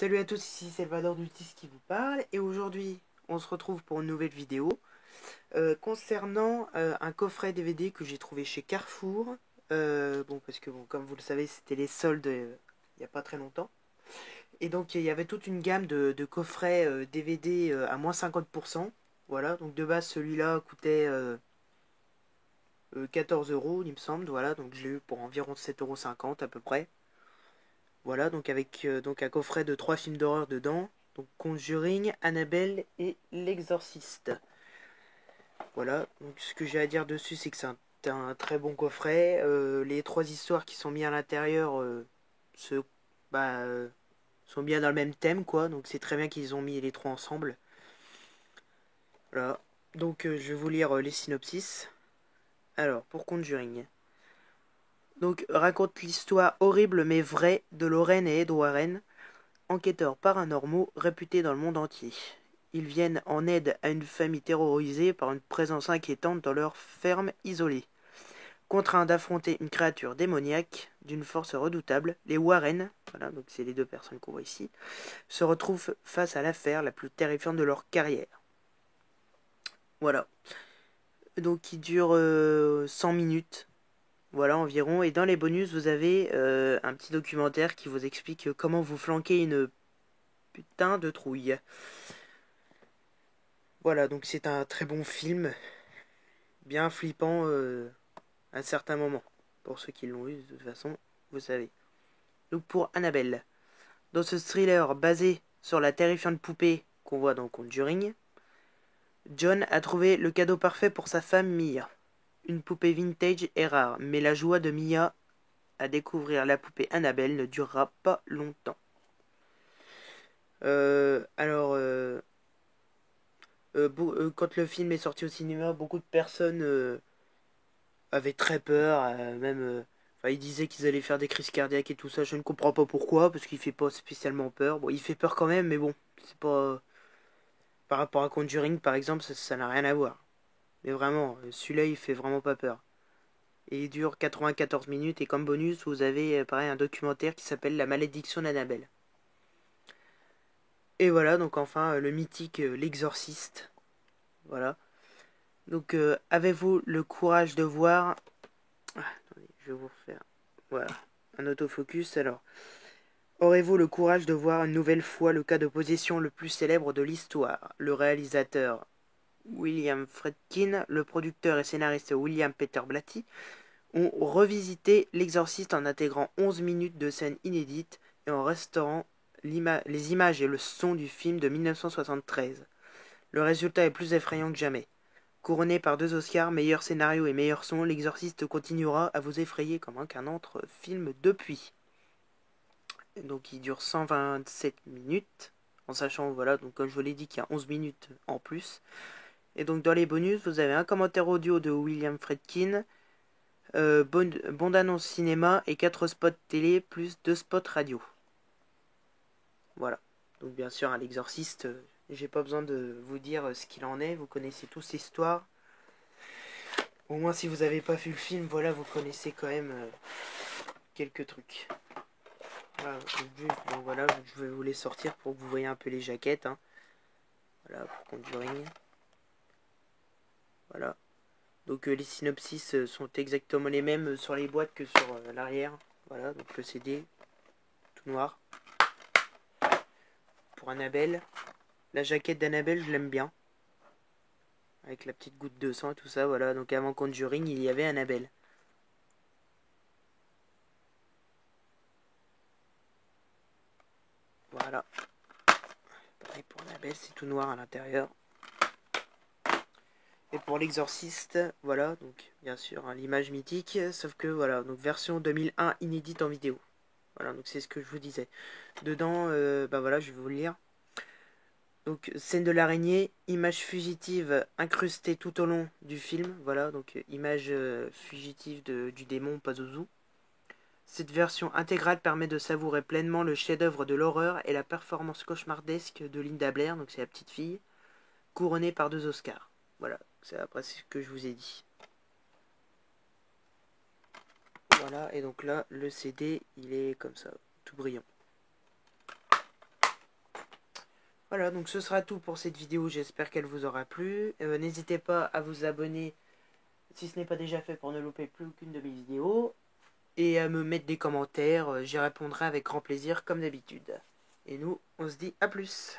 Salut à tous, ici Salvador Dultis qui vous parle et aujourd'hui on se retrouve pour une nouvelle vidéo concernant un coffret DVD que j'ai trouvé chez Carrefour. Bon parce que bon, comme vous le savez c'était les soldes il n'y a pas très longtemps et donc il y avait toute une gamme de coffrets DVD à moins 50%. Voilà, donc de base celui-là coûtait 14 euros il me semble, voilà, donc je l'ai eu pour environ 7,50 € à peu près. Voilà, donc avec donc un coffret de 3 films d'horreur dedans. Donc Conjuring, Annabelle et L'Exorciste. Voilà, donc ce que j'ai à dire dessus, c'est que c'est un très bon coffret. Les trois histoires qui sont mises à l'intérieur se, bah, sont bien dans le même thème, quoi. Donc c'est très bien qu'ils ont mis les trois ensemble. Voilà, donc je vais vous lire les synopsis. Alors, pour Conjuring. Donc raconte l'histoire horrible mais vraie de Lorraine et Ed Warren, enquêteurs paranormaux réputés dans le monde entier. Ils viennent en aide à une famille terrorisée par une présence inquiétante dans leur ferme isolée. Contraints d'affronter une créature démoniaque d'une force redoutable, les Warren, voilà, donc c'est les deux personnes qu'on voit ici, se retrouvent face à l'affaire la plus terrifiante de leur carrière. Voilà. Donc il dure 100 minutes. Voilà environ. Et dans les bonus, vous avez un petit documentaire qui vous explique comment vous flanquer une putain de trouille. Voilà, donc c'est un très bon film, bien flippant à certains moments. Pour ceux qui l'ont vu, de toute façon, vous savez. Donc pour Annabelle, dans ce thriller basé sur la terrifiante poupée qu'on voit dans Conjuring, John a trouvé le cadeau parfait pour sa femme Mia. Une poupée vintage est rare, mais la joie de Mia à découvrir la poupée Annabelle ne durera pas longtemps. Quand le film est sorti au cinéma, beaucoup de personnes avaient très peur, ils disaient qu'ils allaient faire des crises cardiaques et tout ça. Je ne comprends pas pourquoi, parce qu'il fait pas spécialement peur. Bon, il fait peur quand même, mais bon, c'est pas par rapport à Conjuring par exemple, ça n'a rien à voir. Mais vraiment, celui-là, il fait vraiment pas peur. Et il dure 94 minutes. Et comme bonus, vous avez pareil un documentaire qui s'appelle La malédiction d'Annabelle. Et voilà, donc enfin le mythique L'Exorciste. Voilà. Donc avez-vous le courage de voir... Ah, attendez, je vais vous refaire. Voilà, un autofocus. Alors, aurez-vous le courage de voir une nouvelle fois le cas de possession le plus célèbre de l'histoire? Le réalisateur William Friedkin, le producteur et scénariste William Peter Blatty ont revisité L'Exorciste en intégrant 11 minutes de scènes inédites et en restaurant les images et le son du film de 1973. Le résultat est plus effrayant que jamais. Couronné par 2 Oscars, meilleur scénario et meilleur son, L'Exorciste continuera à vous effrayer comme aucun autre film depuis. Donc il dure 127 minutes, en sachant, voilà, donc comme je vous l'ai dit, qu'il y a 11 minutes en plus. Et donc dans les bonus, vous avez un commentaire audio de William Friedkin, bande-annonce cinéma et 4 spots télé plus 2 spots radio. Voilà. Donc bien sûr, à L'Exorciste, j'ai pas besoin de vous dire ce qu'il en est, vous connaissez tous l'histoire. Au moins si vous avez pas vu le film, voilà, vous connaissez quand même quelques trucs. Voilà, donc voilà, je vais vous les sortir pour que vous voyez un peu les jaquettes. Hein. Voilà, pour Conjuring. Voilà. Donc les synopsis sont exactement les mêmes sur les boîtes que sur l'arrière. Voilà, donc le CD, tout noir. Pour Annabelle. La jaquette d'Annabelle, je l'aime bien. Avec la petite goutte de sang et tout ça, voilà. Donc avant Conjuring, il y avait Annabelle. Voilà. Pareil pour Annabelle, c'est tout noir à l'intérieur. Et pour l'exorciste, voilà, donc bien sûr hein, l'image mythique, sauf que voilà, donc version 2001 inédite en vidéo. Voilà, donc c'est ce que je vous disais. Dedans, bah voilà, je vais vous le lire. Donc scène de l'araignée, image fugitive incrustée tout au long du film. Voilà, donc image fugitive du démon Pazuzu. Cette version intégrale permet de savourer pleinement le chef-d'œuvre de l'horreur et la performance cauchemardesque de Linda Blair, donc c'est la petite fille, couronnée par 2 Oscars. Voilà, c'est après ce que je vous ai dit. Voilà, et donc là, le CD, il est comme ça, tout brillant. Voilà, donc ce sera tout pour cette vidéo, j'espère qu'elle vous aura plu. N'hésitez pas à vous abonner si ce n'est pas déjà fait pour ne louper plus aucune de mes vidéos. Et à me mettre des commentaires, j'y répondrai avec grand plaisir comme d'habitude. Et nous, on se dit à plus.